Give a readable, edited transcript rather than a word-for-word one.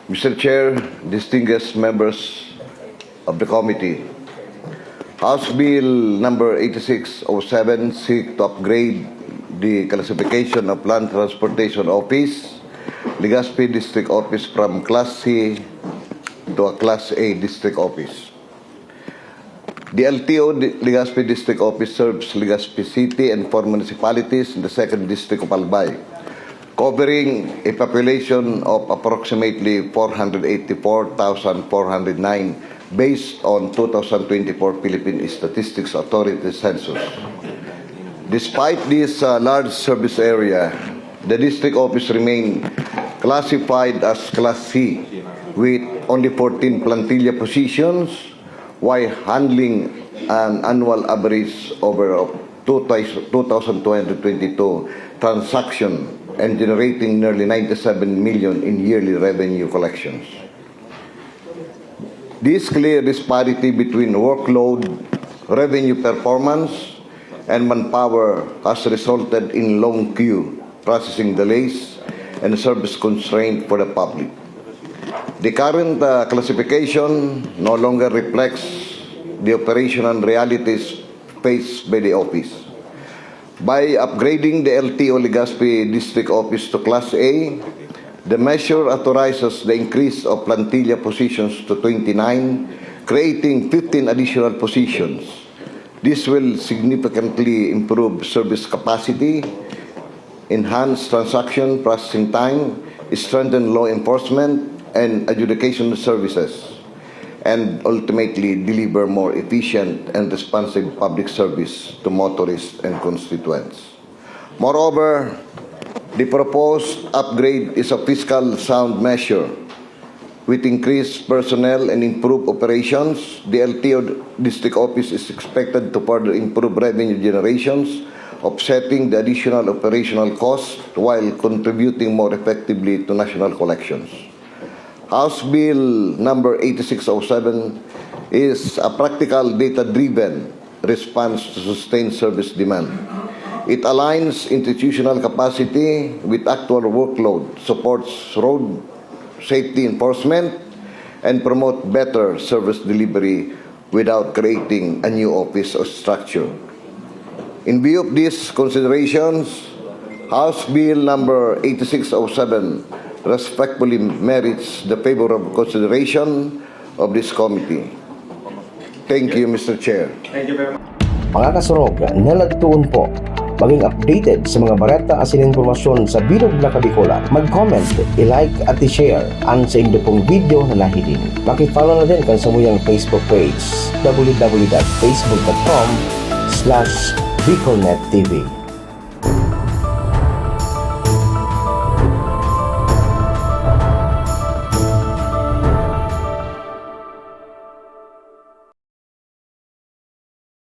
Mr. Chair, distinguished members of the committee, House Bill number 8607 seek to upgrade the classification of Land Transportation Office, Legazpi District Office from Class C to a Class A District Office. The LTO Legazpi District Office serves Legazpi City and 4 municipalities in the 2nd District of Albay, covering a population of approximately 484,409 based on 2024 Philippine Statistics Authority census. Despite this large service area, the district office remained classified as Class C with only 14 plantilla positions, while handling an annual average over 2,222 transactions and generating nearly 97 million in yearly revenue collections. This clear disparity between workload, revenue performance, and manpower has resulted in long queue, processing delays, and service constraint for the public. The current classification no longer reflects the operational realities faced by the office. By upgrading the LTO Legazpi District Office to Class A, the measure authorizes the increase of plantilla positions to 29, creating 15 additional positions. This will significantly improve service capacity, enhance transaction processing time, strengthen law enforcement and adjudication services, and ultimately deliver more efficient and responsive public service to motorists and constituents. Moreover, the proposed upgrade is a fiscal sound measure. With increased personnel and improved operations, the LTO District Office is expected to further improve revenue generations, offsetting the additional operational costs while contributing more effectively to national collections. House Bill number 8607 is a practical data-driven response to sustained service demand. It aligns institutional capacity with actual workload, supports road safety enforcement, and promote better service delivery without creating a new office or structure. In view of these considerations, House Bill number 8607 respectfully merits the favorable consideration of this committee. Thank you, Mr. Chair. Thank you very much. Mga kasurog, nalagtuon po maging updated sa mga bareta at informasyon sa Bilog na Kabikolan. Mag-comment, i-like at i-share ang sa inyo pong video na lahidin. Maki-follow na din kan sa muyang Facebook page www.facebook.com/BicolNetTV.